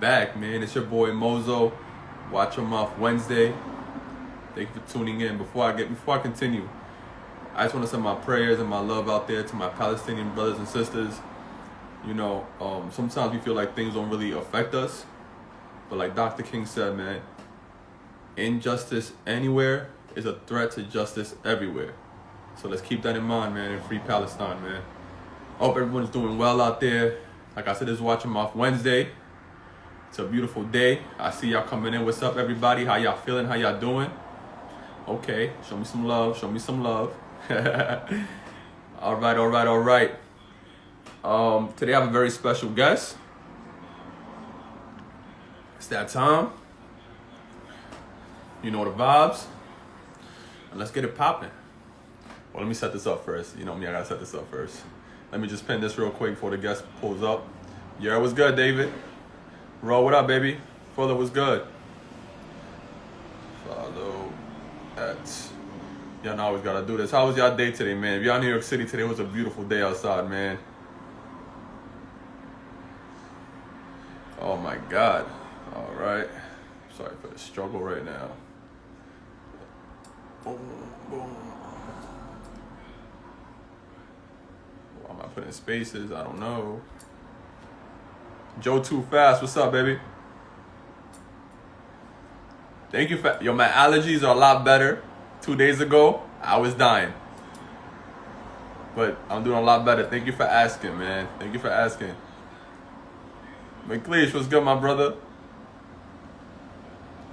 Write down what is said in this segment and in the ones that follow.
back, man. It's your boy Mozo. Watch your mouth Wednesday. Thank you for tuning in. Before I continue, I just want to send my prayers and my love out there to my Palestinian brothers and sisters. You know, sometimes we feel like things don't really affect us, but like Dr. King said, man, injustice anywhere is a threat to justice everywhere. So let's keep that in mind, man, and free Palestine, man. I hope everyone's doing well out there. Like I said, this is Watching Off Wednesday. It's a beautiful day. I see y'all coming in. What's up, everybody? How y'all feeling? How y'all doing? Okay, show me some love. Show me some love. All right. Today I have a very special guest. It's that time. You know the vibes. And let's get it popping. Well, let me set this up first. You know me, I gotta set this up first. Let me just pin this real quick before the guest pulls up. Yeah, what's good, David? Ro, what up, baby? Fuller, what's good? Follow at... Y'all know I always gotta do this. How was y'all day today, man? If y'all in New York City today, it was a beautiful day outside, man. Oh my God. All right. Sorry for the struggle right now. Boom, boom. Why am I putting spaces? I don't know. Joe Too Fast, what's up, baby? Thank you for... Yo, my allergies are a lot better. 2 days ago, I was dying. But I'm doing a lot better. Thank you for asking, man. Thank you for asking. McLeish, what's good, my brother?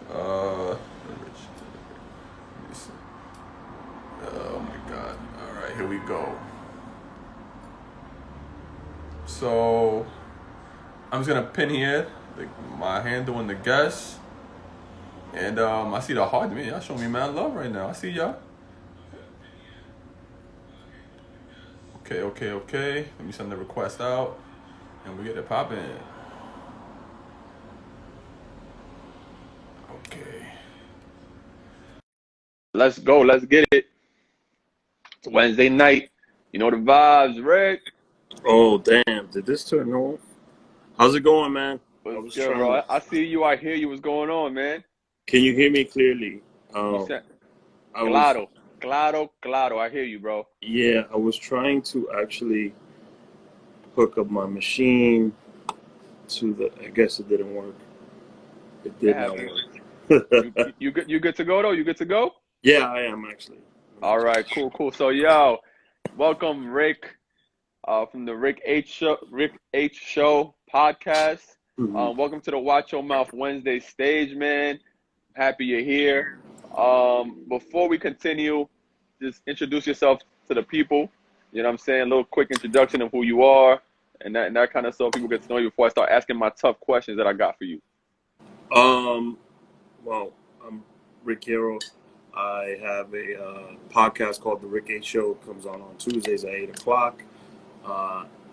Oh my God. All right, here we go. So, I'm just gonna pin here my handle and the guest. And I see the heart. Man, y'all showing me mad love right now. I see y'all. Okay. Let me send the request out. And we get it popping. Okay. Let's go. Let's get it. It's Wednesday night. You know the vibes, Rick. Oh, damn. Did this turn off? How's it going, man? What's good, bro? I see you. I hear you. What's going on, man? Can you hear me clearly? Claro. I hear you, bro. Yeah, I was trying to actually hook up my machine to the... I guess it didn't work. It did not work. You good to go, though? You good to go? Yeah, I am, actually. All right, cool. So, yo, welcome, Rick, from the Rick H Show podcast. Mm-hmm. Welcome to the Watch Your Mouth Wednesday stage, man. Happy you're here. Before we continue, just introduce yourself to the people. You know what I'm saying? A little quick introduction of who you are and that kind of stuff. People get to know you before I start asking my tough questions that I got for you. Well, I'm Rick Hierro. I have a podcast called The Rick H Show. It comes on Tuesdays at 8 o'clock.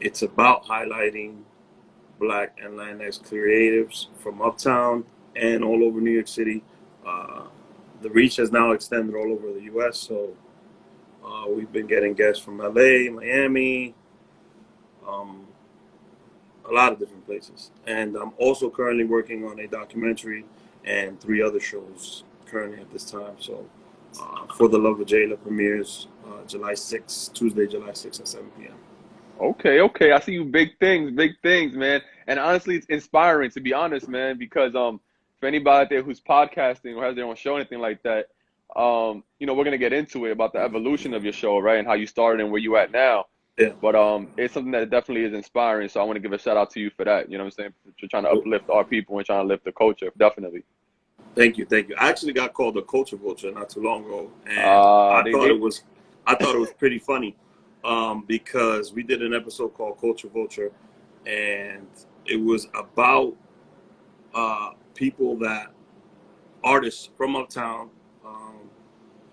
It's about highlighting Black and Latinx creatives from Uptown and all over New York City. The reach has now extended all over the U.S., so we've been getting guests from L.A., Miami, a lot of different places. And I'm also currently working on a documentary and 3 other shows currently at this time. So For the Love of Jayla premieres July 6th, Tuesday, July 6th at 7 p.m. Okay. I see you. Big things, man. And honestly, it's inspiring, to be honest, man, because for anybody out there who's podcasting or has their own show or anything like that, you know, we're gonna get into it about the evolution of your show, right, and how you started and where you at now. Yeah. But it's something that definitely is inspiring. So I want to give a shout out to you for that. You know what I'm saying? For trying to uplift our people and trying to lift the culture, definitely. Thank you. I actually got called a culture vulture not too long ago, and I thought it was pretty funny. Because we did an episode called Culture Vulture, and it was about artists from Uptown,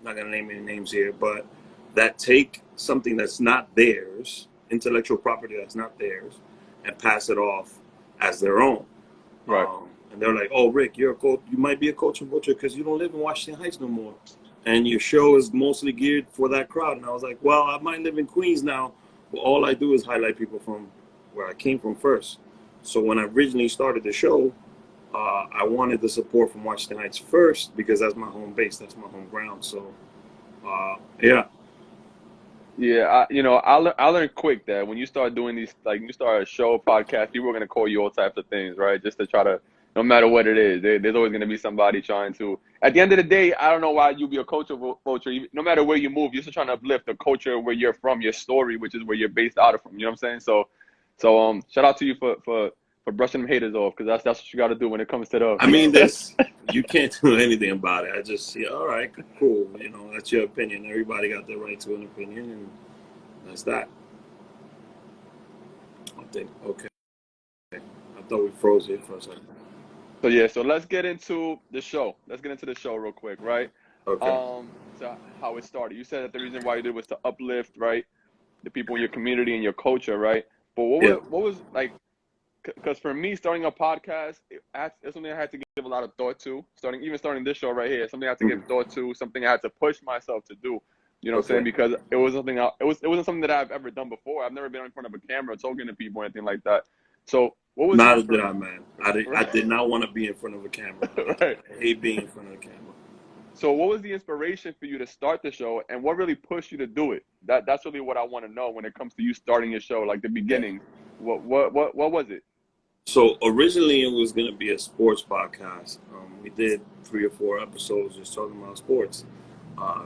not going to name any names here, but that take something that's not theirs, intellectual property that's not theirs, and pass it off as their own. Right. And they're like, oh, Rick, you might be a culture vulture because you don't live in Washington Heights no more. And your show is mostly geared for that crowd. And I was like, well, I might live in Queens now, but all I do is highlight people from where I came from first. So when I originally started the show, I wanted the support from Washington Heights first because that's my home base, that's my home ground. So, yeah. Yeah, I learned quick that when you start doing these, like you start a show, podcast, people are gonna call you all types of things, right? Just to try to, no matter what it is, there's always gonna be somebody trying to. At the end of the day, I don't know why you be a culture vulture. No matter where you move, you're still trying to uplift the culture where you're from, your story, which is where you're based out of from. You know what I'm saying? So shout out to you for brushing them haters off, because that's what you got to do when it comes to I mean, the. you can't do anything about it. I just, yeah, all right, cool. You know, that's your opinion. Everybody got the right to an opinion, and that's that. I think, okay. I thought we froze it for a second. So yeah, so let's get into the show. Let's get into the show real quick, right? Okay. So how it started. You said that the reason why you did was to uplift, right, the people in your community and your culture, right? But Yeah. what was like? Because for me, starting a podcast, it's something I had to give a lot of thought to. Starting this show right here, something I had to give Mhm. thought to, something I had to push myself to do. You know what I'm saying? Okay. Because it was something it wasn't something that I've ever done before. I've never been in front of a camera talking to people or anything like that. So what was the Neither did inspiration? I, man. I did not want to be in front of a camera. Right. I hate being in front of a camera. So what was the inspiration for you to start the show, and what really pushed you to do it? That's really what I want to know when it comes to you starting your show, like the Yeah. beginnings. What was it? So originally it was going to be a sports podcast. We did 3 or 4 episodes just talking about sports.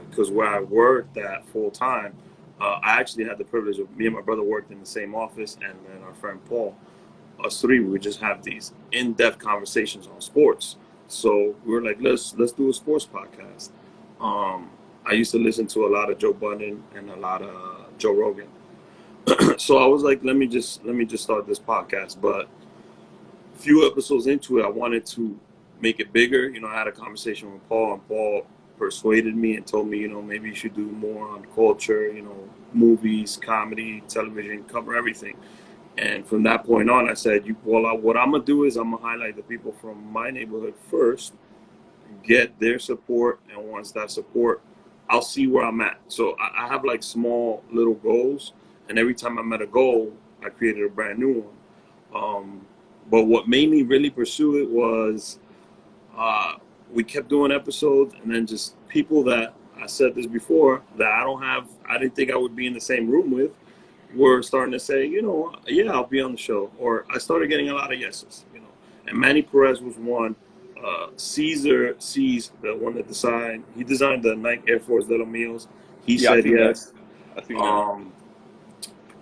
Because where I worked at full time, I actually had the privilege of me and my brother worked in the same office, and then our friend Paul, us three, we would just have these in-depth conversations on sports. So we were like, let's do a sports podcast. I used to listen to a lot of Joe Budden and a lot of Joe Rogan. So I was like, let me just start this podcast. But a few episodes into it, I wanted to make it bigger. You know, I had a conversation with Paul, and Paul persuaded me and told me, you know, maybe you should do more on culture, you know, movies, comedy, television, cover everything. And from that point on, I said, what I'm gonna do is I'm gonna highlight the people from my neighborhood first, get their support, and once that support, I'll see where I'm at. So I have like small little goals, and every time I met a goal, I created a brand new one. But what made me really pursue it was uh, we kept doing episodes, and then just people that I said this before that I didn't think I would be in the same room with, were starting to say, you know, yeah, I'll be on the show. Or I started getting a lot of yeses, you know. And Manny Perez was one. Caesar sees the one that he designed the Nike Air Force de los Míos. He Yeah, I said seen that. yes. I seen that. Um,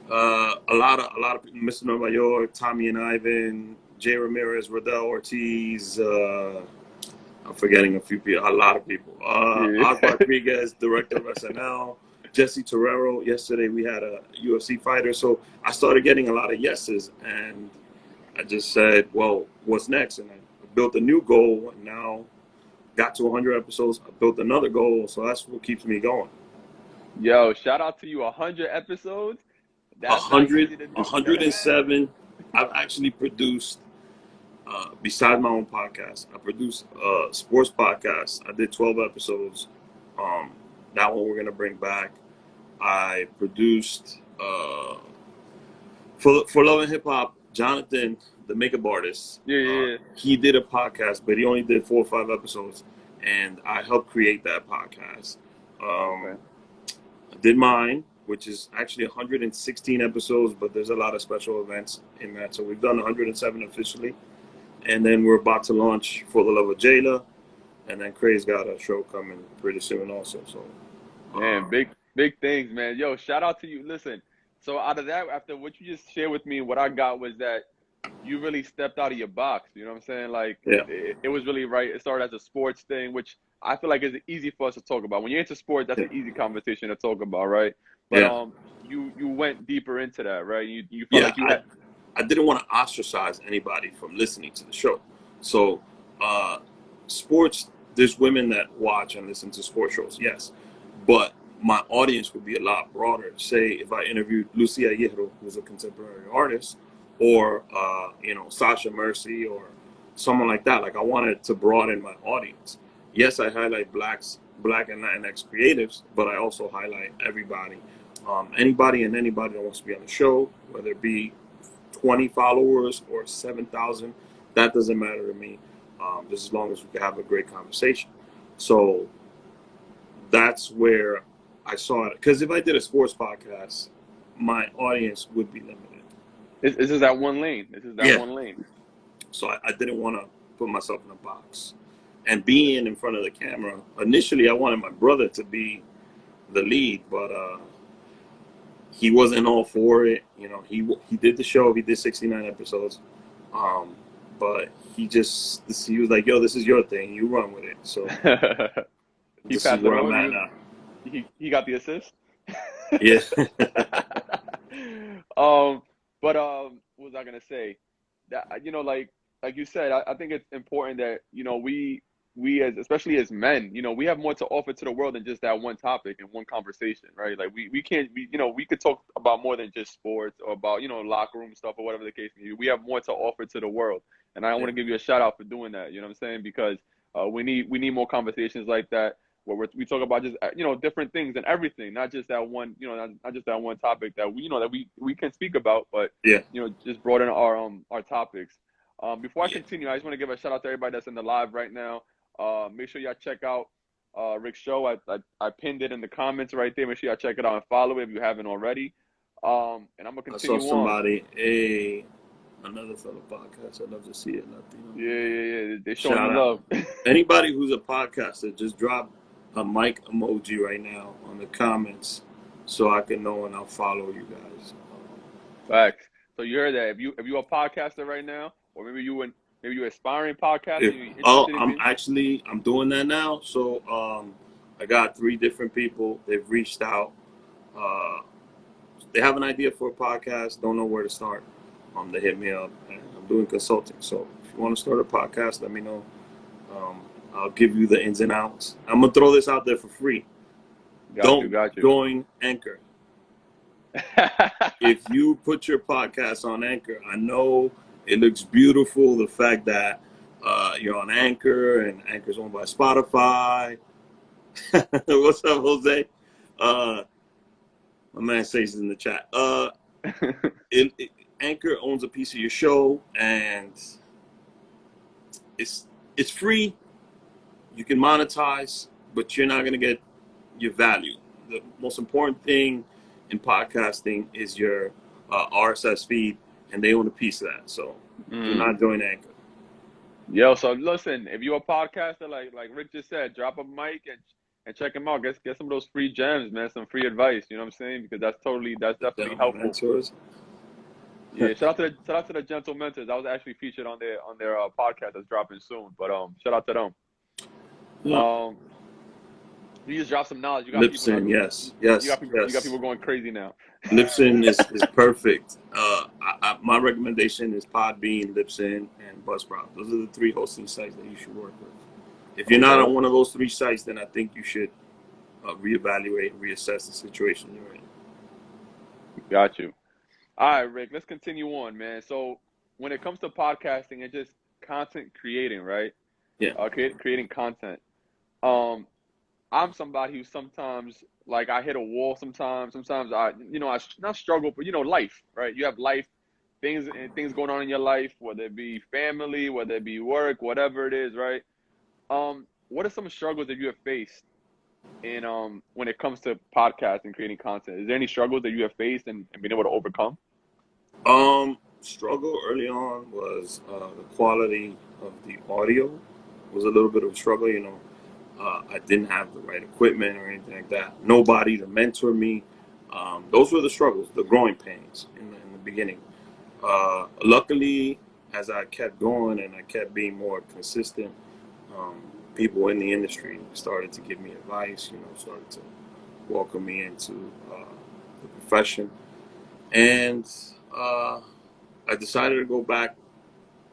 a lot of people, Mr. Nueva York, Tommy and Ivan, Jay Ramirez, Rodell Ortiz. I'm forgetting a few people, a lot of people. Yeah. Oz Rodriguez, director of SNL. Jesse Torrero. Yesterday we had a UFC fighter. So I started getting a lot of yeses, and I just said, well, what's next? And I built a new goal, and now got to 100 episodes. I built another goal, so that's what keeps me going. Yo, shout out to you. 100 episodes. A That's not hundred, easy to a do. hundred and seven. I've actually produced, besides my own podcast, I produced a sports podcast. I did 12 episodes. Um, that one we're gonna bring back. I produced for Love and Hip Hop. Jonathan, the makeup artist, Yeah, yeah, yeah. he did a podcast, but he only did 4 or 5 episodes, and I helped create that podcast. Okay. Um, I did mine, which is actually 116 episodes, but there's a lot of special events in that. So we've done 107 officially, and then we're about to launch For the Love of Jayla, and then Craig's got a show coming pretty soon also. So, Man, big things, man. Yo, shout out to you. Listen, so out of that, after what you just shared with me, what I got was that you really stepped out of your box. You know what I'm saying? Like yeah, it was really right. It started as a sports thing, which I feel like is easy for us to talk about. When you're into sports, that's yeah, an easy conversation to talk about, right? But yeah, you went deeper into that, right? You felt yeah. like you had. I didn't want to ostracize anybody from listening to the show. So, uh, sports, there's women that watch and listen to sports shows, yes. But my audience would be a lot broader. Say, if I interviewed Lucia Hierro, who's a contemporary artist, or, Sasha Mercy, or someone like that. Like, I wanted to broaden my audience. Yes, I highlight Black and Latinx creatives, but I also highlight everybody. Anybody and anybody that wants to be on the show, whether it be 20 followers or 7,000, that doesn't matter to me. just as long as we can have a great conversation. So that's where I saw it. Because if I did a sports podcast, my audience would be limited. This is that one lane. This is that Yeah. one lane. So I didn't want to put myself in a box. And being in front of the camera, initially I wanted my brother to be the lead, but he wasn't all for it. You know, he did the show. He did 69 episodes. But he was like, yo, this is your thing. You run with it. So He this is passed it where I'm on. at now. He got the assist. Yeah. What was I gonna say? That like you said, I think it's important that we as especially as men, we have more to offer to the world than just that one topic and one conversation, right? Like we can't we could talk about more than just sports or about locker room stuff or whatever the case may be. We have more to offer to the world, and I want to give you a shout out for doing that. You know what I'm saying? Because we need more conversations like that where we talk about just different things and everything, not just that one not just that one topic that we can speak about, but Yeah. just broaden our topics. Before I continue, I just want to give a shout out to everybody that's in the live right now. Make sure y'all check out Rick's show. I pinned it in the comments right there. Make sure y'all check it out and follow it if you haven't already. And I'm gonna continue I saw somebody, another fellow podcast. I'd love to see it. Yeah. They're showing Shout you out. love. Anybody who's a podcaster, just drop a mic emoji right now on the comments so I can know and I'll follow you guys. Facts. So you heard that. If you're a podcaster right now, or maybe you're aspiring podcaster, you're interested in I'm doing that now. So I got 3 different people. They've reached out. They have an idea for a podcast, don't know where to start. They hit me up, and I'm doing consulting. So if you want to start a podcast, let me know. I'll give you the ins and outs. I'm gonna throw this out there for free. Got you. Join Anchor. If you put your podcast on Anchor, I know it looks beautiful. The fact that you're on Anchor and Anchor's owned by Spotify. What's up, Jose? My man says in the chat. Anchor owns a piece of your show, and it's free. You can monetize, but you're not going to get your value. The most important thing in podcasting is your RSS feed, and they own a piece of that. So do not join Anchor. Yo, so listen, if you're a podcaster, like Rick just said, drop a mic and check him out. Get some of those free gems, man. Some free advice. You know what I'm saying? Because that's definitely helpful. Mentors. Yeah, shout out to the Gentle Mentors. I was actually featured on their podcast that's dropping soon. But shout out to them. Yeah. You just dropped some knowledge. You got Libsyn, yes. yes. You got people going crazy now. Libsyn is perfect. My recommendation is Podbean, Libsyn, and Buzzsprout. Those are the 3 hosting sites that you should work with. If you're not on one of those 3 sites, then I think you should reevaluate and reassess the situation you're in. Got you. All right, Rick, let's continue on, man. So when it comes to podcasting and just content creating, right? Yeah. Creating content. I'm somebody who sometimes, like, I hit a wall sometimes. Sometimes I not struggle, but life, right? You have life, things going on in your life, whether it be family, whether it be work, whatever it is, right? What are some struggles that you have faced in when it comes to podcasting, creating content? Is there any struggles that you have faced and been able to overcome? Struggle early on was the quality of the audio was a little bit of a struggle. I didn't have the right equipment or anything like that. Nobody to mentor me. Those were the struggles, the growing pains in the beginning. Luckily, as I kept going and I kept being more consistent, people in the industry started to give me advice, started to welcome me into the profession. And I decided to go back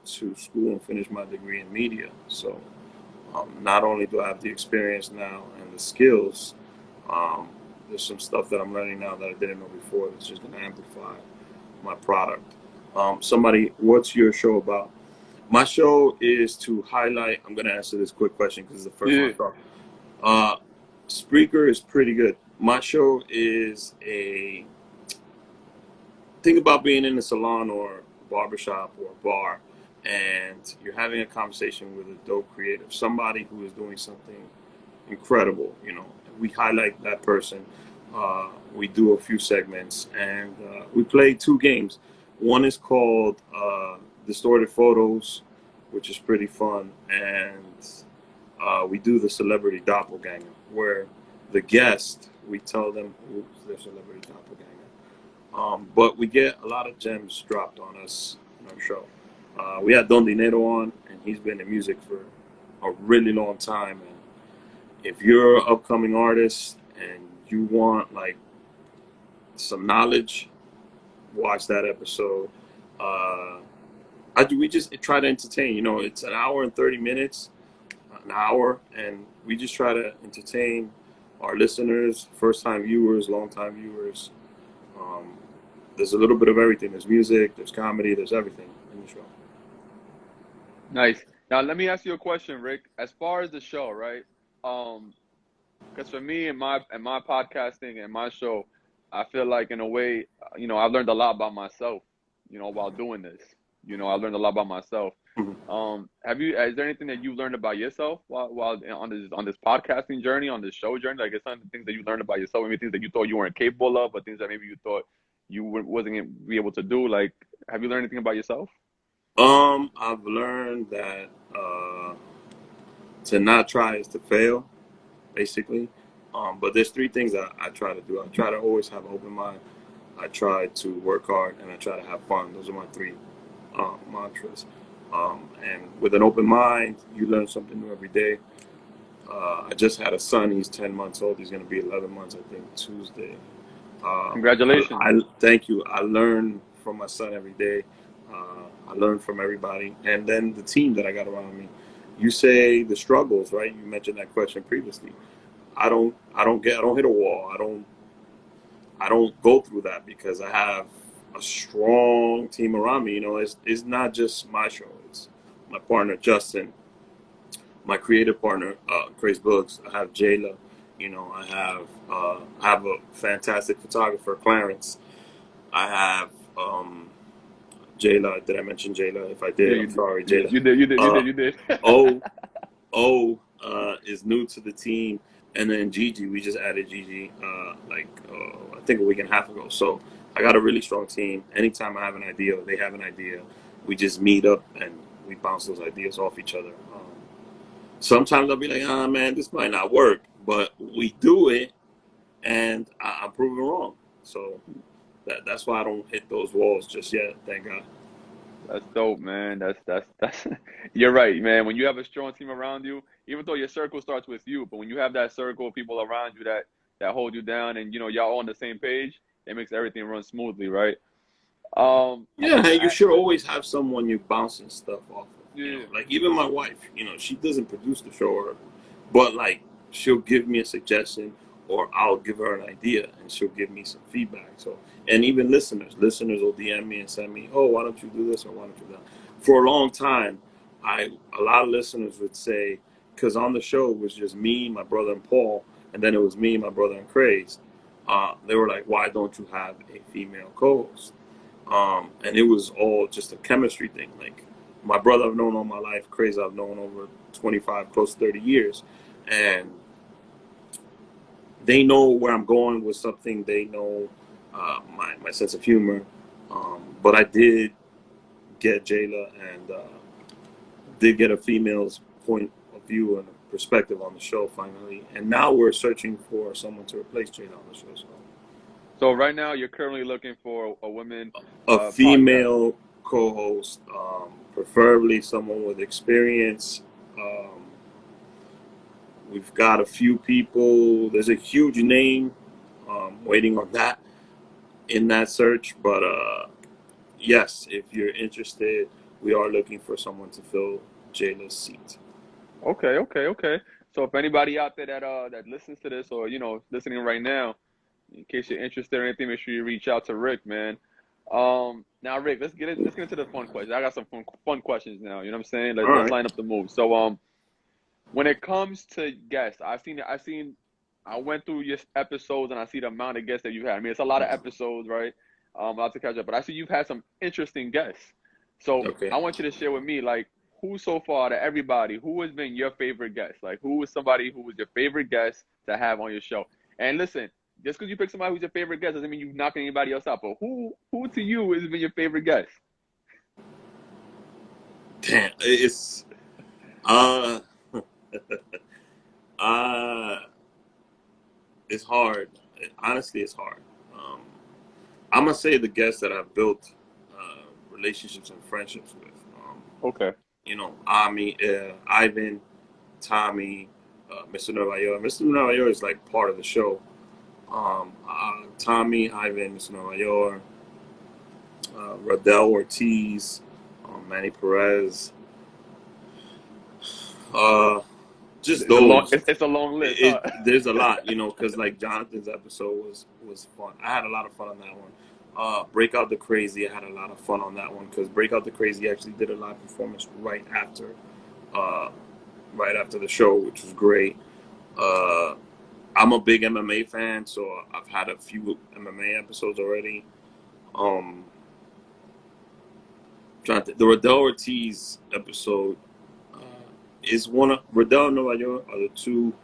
to school and finish my degree in media. So not only do I have the experience now and the skills, there's some stuff that I'm learning now that I didn't know before that's just going to amplify my product. What's your show about? My show is to highlight, I'm going to answer this quick question because it's the first one I thought. Spreaker is pretty good. My show is think about being in a salon or a barbershop or a bar, and you're having a conversation with a dope creative, somebody who is doing something incredible. We highlight that person. We do a few segments, and we play two games. One is called Distorted Photos, which is pretty fun, and we do the celebrity doppelganger, where the guest, we tell them who's their celebrity doppelganger. But we get a lot of gems dropped on us in our show. We had Don Dinero on, and he's been in music for a really long time. And if you're an upcoming artist and you want like some knowledge, watch that episode. We just try to entertain. It's an hour and 30 minutes, an hour, and we just try to entertain our listeners, first-time viewers, long-time viewers. There's a little bit of everything. There's music, there's comedy, there's everything in the show. Nice. Now let me ask you a question, Rick. As far as the show, right? Because for me and my podcasting and my show, I feel like in a way, I've learned a lot about myself, while doing this. I learned a lot about myself. Mhm. Is there anything that you learned about yourself while on this podcasting journey, on this show journey? Like, it's some of the things that you learned about yourself, maybe things that you thought you weren't capable of, but things that maybe you thought you wasn't gonna be able to do. Like, have you learned anything about yourself? I've learned that to not try is to fail, basically. But there's three things that I try to do. I try to always have an open mind. I try to work hard, and I try to have fun. Those are my three mantras. And with an open mind, you learn something new every day. I just had a son. He's 10 months old. He's going to be 11 months, I think, Tuesday. Congratulations. I thank you. I learn from my son every day. I learn from everybody, and then the team that I got around me. You say the struggles, right? You mentioned that question previously. I don't hit a wall. I don't go through that because I have a strong team around me. It's not just my show. It's my partner Justin, my creative partner Grace Books. I have Jayla. I have a fantastic photographer, Clarence. I have Jayla. Did I mention Jayla? If I Yeah, did, you I'm did. sorry, Yeah, Jayla. you did. You did. You Uh, did. You did. O is new to the team, and then Gigi. We just added Gigi I think a week and a half ago. So I got a really strong team. Anytime I have an idea, or they have an idea, we just meet up and we bounce those ideas off each other. Sometimes I'll be like, ah, man, this might not work, but we do it, and I'm proven wrong. So that's why I don't hit those walls just yet. Thank God. That's dope, man. That's you're right, man. When you have a strong team around you, even though your circle starts with you, but when you have that circle of people around you that hold you down, and y'all all on the same page, it makes everything run smoothly, right? I Yeah, wanted hey, to you ask, should always have someone you're bouncing stuff off of. yeah, Like even my wife, she doesn't produce the show, but like she'll give me a suggestion, or I'll give her an idea, and she'll give me some feedback. So, and even listeners will DM me and send me, oh, why don't you do this or why don't you do that? For a long time, a lot of listeners would say, because on the show it was just me, my brother, and Paul, and then it was me, my brother, and Craze. They were like, why don't you have a female co-host? And it was all just a chemistry thing. Like my brother I've known all my life, Crazy I've known over 25, close to 30 years. And they know where I'm going with something. They know my sense of humor. But I did get Jayla and did get a female's point of view and perspective on the show finally. And now we're searching for someone to replace Jayla on the show. So so right now you're currently looking for a women a podcast. female co-host, preferably someone with experience. Um, we've got a few people. There's a huge name waiting on that in that search. But yes, if you're interested, we are looking for someone to fill Jayla's seat. Okay, okay, okay. So if anybody out there that listens to this, or listening right now, in case you're interested in anything, make sure you reach out to Rick, man. Now Rick, let's get into the fun questions. I got some fun questions now. You know what I'm saying? All Let's right. line up the moves. So when it comes to guests, I went through your episodes and I see the amount of guests that you had. I mean, it's a lot of episodes, right? A lot to catch up, but I see you've had some interesting guests. So Okay. I want you to share with me, like, who so far to everybody, who has been your favorite guest? Like, who was somebody who was your favorite guest to have on your show? And listen, just because you pick somebody who's your favorite guest doesn't mean you're knocking anybody else out. But who to you has been your favorite guest? Damn, uh, uh, it's hard. Honestly, it's hard. Um, I'm gonna say the guests that I've built relationships and friendships with. Okay. You know, Ami, Ivan, Tommy, Mr. Nueva York. Mr. Nueva York is like part of the show. Tommy, Ivan, Mr. Nueva York, Radel Ortiz, Manny Perez. Uh, just It's a long, those. it's a long list, huh? There's a lot, you know, because like Jonathan's episode was fun. I had a lot of fun on that one. Break Out the Crazy, I had a lot of fun on that one because Break Out the Crazy actually did a live performance uh, right after the show, which was great. I'm a big MMA fan, so I've had a few MMA episodes already. Um, the Radel Ortiz episode uh, is one of Radel and Nueva York are the two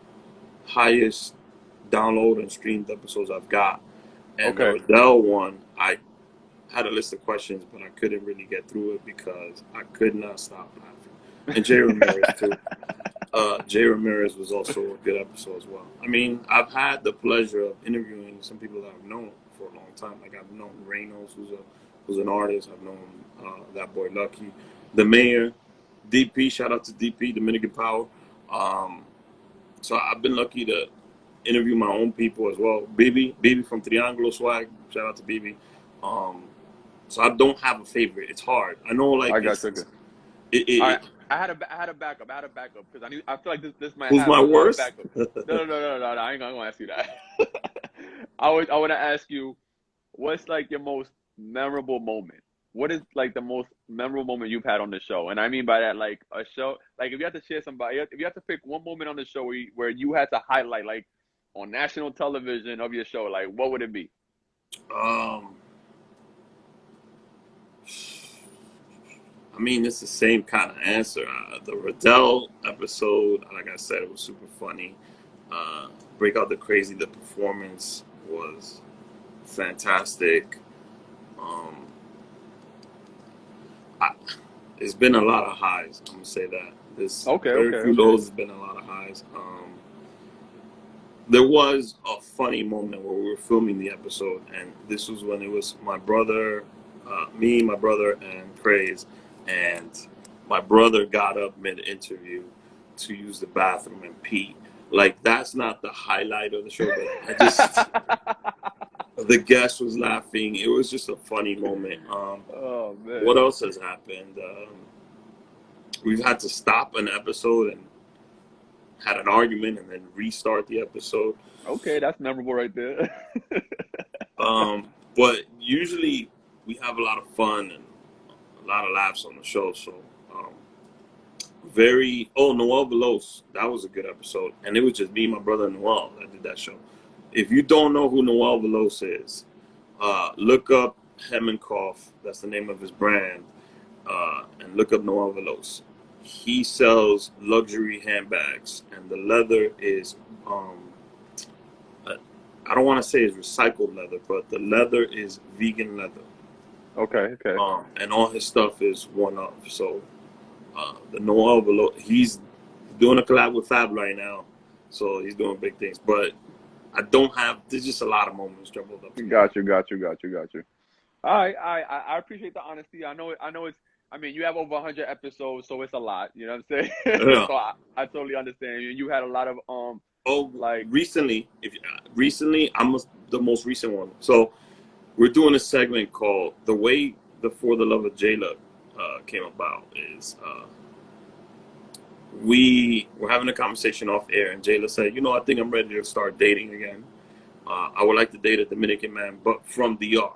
highest download and streamed episodes I've got. And the Okay. Radel one, I had a list of questions, but I couldn't really get through it because I could not stop laughing. And Jay Ramirez too. Jay Ramirez was also a good episode as well. I mean, I've had the pleasure of interviewing some people that I've known for a long time. Like I've known Reynolds, who's an artist. I've known that boy Lucky, the mayor, DP. Shout out to DP, Dominican Power. So I've been lucky to interview my own people as well. Baby from Triangulo Swag. Shout out to Baby. Um, so I don't have a favorite. It's hard. I know, like I got you. Okay. All right. it I had a backup. I had a backup because I feel like this might who's my happen. I had a worst? backup. No. I ain't gonna ask you that. I want to ask you, what's like your most memorable moment? What is like the most memorable moment you've had on the show? And I mean by that, like a show, like if you have to share somebody, if you have to pick one moment on the show where you had to highlight, like on national television of your show, like what would it be? Um, I mean, it's the same kind of answer. The Riddell episode, like I said, it was super funny. Break Out the Crazy, the performance was fantastic. Um, I, it's been a lot of highs. I'm gonna say that. There's very few Okay. lows. Has been a lot of highs. There was a funny moment where we were filming the episode, and this was when it was my brother, me, my brother, and Praise, and my brother got up mid-interview to use the bathroom and pee. Like that's not the highlight of the show, but the guest was laughing. It was just a funny moment. Oh What man. else has happened? We've had to stop an episode and had an argument and then restart the episode. Okay, that's memorable right there. But usually we have a lot of fun and a lot of laughs on the show. So, um, Noel Veloz, that was a good episode. And it was just me and my brother Noel that did that show. If you don't know who Noel Veloz is, look up Hemmenkoff, that's the name of his brand, and look up Noel Veloz. He sells luxury handbags, and the leather is, I don't want to say it's recycled leather, but the leather is vegan leather. Okay. And all his stuff is one up. So the Noel below, he's doing a collab with Fab right now, so he's doing big things. But there's just a lot of moments jumbled up together. Got you. All right, I appreciate the honesty. I know it's. I mean, you have over 100 episodes, so it's a lot. You know what I'm saying? Yeah. So I totally understand. You had a lot of like recently, the most recent one. So we're doing a segment called "The Way the For the Love of Jayla" came about. Is we were having a conversation off air, and Jayla said, I think I'm ready to start dating again. I would like to date a Dominican man, but from DR.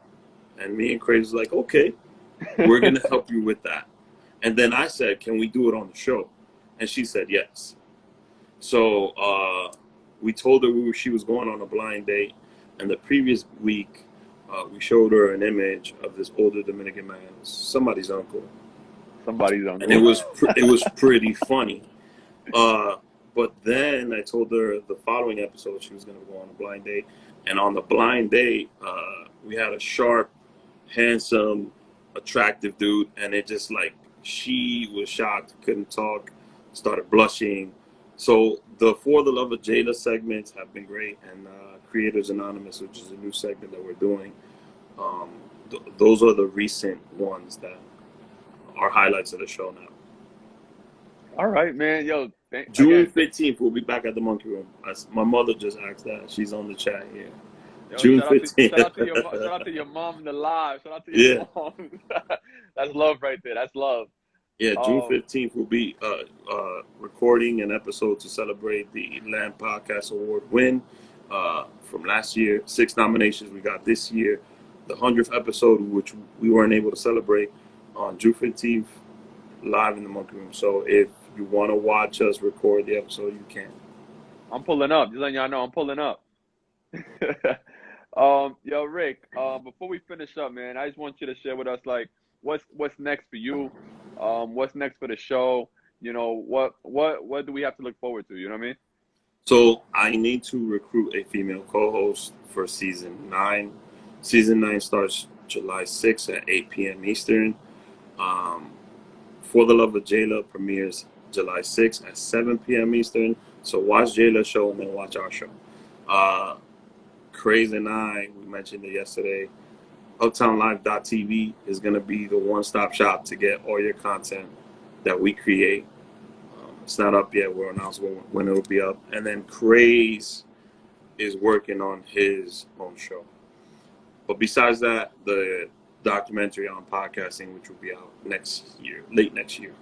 And me and Craig was like, okay, we're going to help you with that. And then I said, can we do it on the show? And she said yes. So we told her she was going on a blind date. And the previous week, we showed her an image of this older Dominican man, somebody's uncle. Somebody's and it uncle. was it was pretty funny. But then I told her the following episode she was going to go on a blind date, and on the blind date, we had a sharp, handsome, attractive dude, and it just like she was shocked, couldn't talk, started blushing. So the For the Love of Jada segments have been great, and Creators Anonymous, which is a new segment that we're doing, um, those are the recent ones that are highlights of the show now. All right, man. Yo, June 15th, we'll be back at the Monkey Room. My mother just asked that. She's on the chat here. yo, June shout out 15th. shout out to your mom in the live. Shout out to your Yeah. mom. That's love right there. That's love. Yeah, June 15th, we'll be recording an episode to celebrate the Land Podcast Award win from last year. 6 nominations we got this year. The 100th episode, which we weren't able to celebrate, on June 15th, live in the Monkey Room. So if you want to watch us record the episode, you can. I'm pulling up. Just letting y'all know I'm pulling up. Yo, Rick, before we finish up, man, I just want you to share with us, like, what's next for you? What's next for the show? You know, what do we have to look forward to? You know what I mean? So I need to recruit a female co-host for season 9. Season 9 starts July 6th at 8 p.m. Eastern. For the Love of Jayla premieres July 6th at 7 p.m. Eastern. So watch Jayla's show and then watch our show. Craze and I, we mentioned it yesterday, UptownLive.tv is going to be the one-stop shop to get all your content that we create. It's not up yet. We'll announce when it'll be up. And then Craze is working on his own show. But besides that, the documentary on podcasting, which will be out next year, late next year.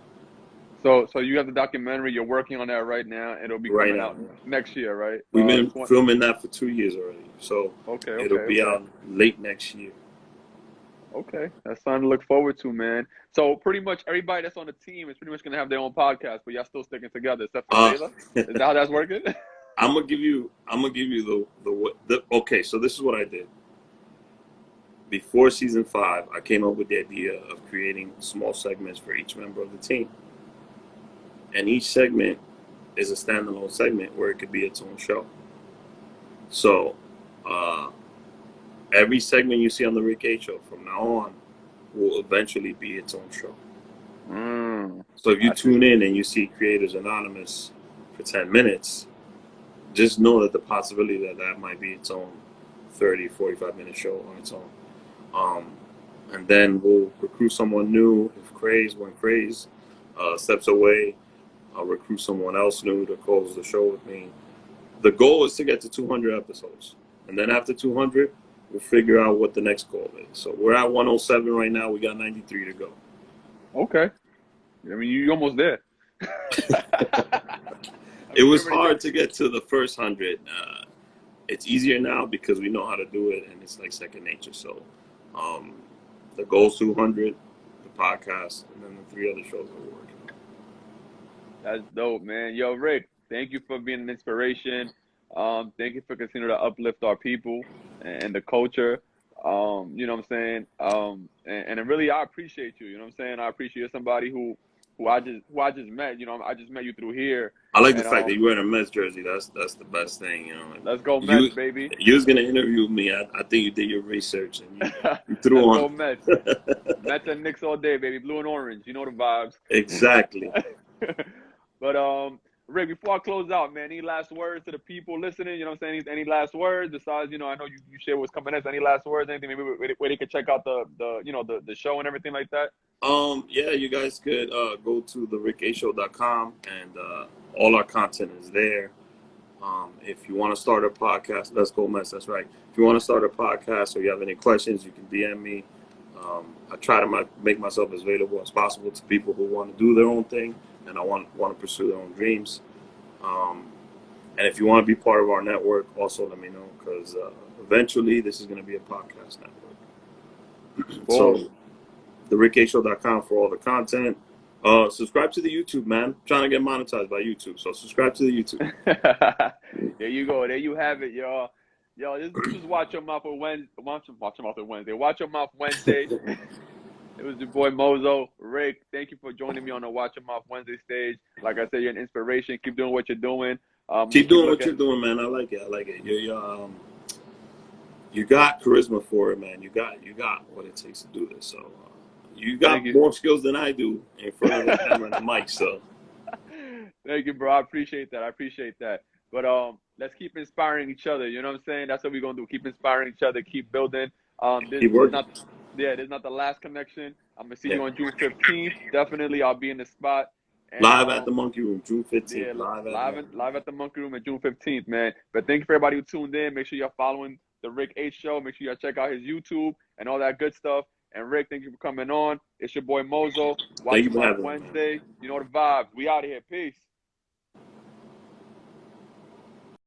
So you have the documentary. You're working on that right now, and it'll be coming out next year, right? We've been filming that for 2 years already. So it'll be out late next year. Okay, that's something to look forward to, man. So pretty much everybody that's on the team is pretty much gonna have their own podcast, but y'all still sticking together, except for Jayla. Is that how that's working? I'm gonna give you the okay. So this is what I did. Before season 5, I came up with the idea of creating small segments for each member of the team, and each segment is a standalone segment where it could be its own show. So every segment you see on the Rick H Show from now on will eventually be its own show. So if you tune in and you see Creators Anonymous for 10 minutes, just know that the possibility that might be its own 30, 45-minute show on its own. And then we'll recruit someone new. When Craze steps away, I'll recruit someone else new to close the show with me. The goal is to get to 200 episodes. And then after 200, we'll figure out what the next goal is. So we're at 107 right now. We got 93 to go. Okay. I mean, you're almost there. It was hard to get to the first 100. It's easier now because we know how to do it, and it's like second nature. So the goal's 200, the podcast, and then the 3 other shows that we're working on. That's dope, man. Yo, Rick, thank you for being an inspiration. Thank you for continuing to uplift our people and the culture. You know what I'm saying? And really, I appreciate you. You know what I'm saying? I appreciate you, somebody who I just met. You know, I just met you through here. I like the fact that you're wearing a Mets jersey. That's the best thing. You know. Let's go Mets, baby. You was gonna interview me. I think you did your research and you threw on. Let's go Mets. Mets and Knicks all day, baby. Blue and orange. You know the vibes. Exactly. But Rick, before I close out, man, any last words to the people listening? You know what I'm saying? Any last words besides, you know, I know you share what's coming next. Any last words? Anything maybe where they could check out the show and everything like that? Yeah, you guys could go to therickashow.com and all our content is there. If you want to start a podcast, let's go Mets. That's right. If you want to start a podcast or you have any questions, you can DM me. I try to make myself as available as possible to people who want to do their own thing and I want to pursue their own dreams. And if you want to be part of our network, also let me know because eventually this is going to be a podcast network. So therickashow.com for all the content. Subscribe to the YouTube, man. I'm trying to get monetized by YouTube, so subscribe to the YouTube. There you go. There you have it, y'all. Yo, this is Watch Your Mouth on Wednesday. Watch Your Mouth Wednesday. It was your boy Mozo. Rick, thank you for joining me on the Watch 'em Off Wednesday stage. Like I said, you're an inspiration. Keep doing what you're doing. Keep Keep doing what looking. you're doing, man. I like it. I like it. You got charisma for it, man. You got what it takes to do this. So you Thank got you. more skills than I do in front of the camera and the mic. So Thank you, bro. I appreciate that. I appreciate that. But let's keep inspiring each other. You know what I'm saying? That's what we're gonna do. Keep inspiring each other. Keep building. This keep is working. not, yeah, this is not the last connection. I'm gonna see Yeah. you on June 15th. Definitely, I'll be in the spot. And Live at the Monkey Room, June 15th. yeah, Live at the live Monkey Room. live at the Monkey Room on June 15th, man. But thank you for everybody who tuned in. Make sure you're following the Rick H Show. Make sure you check out his YouTube and all that good stuff. And Rick, thank you for coming on. It's your boy Mozo. Thank Watch you him for off having me, man. Wednesday. You know the vibes. We out of here. Peace.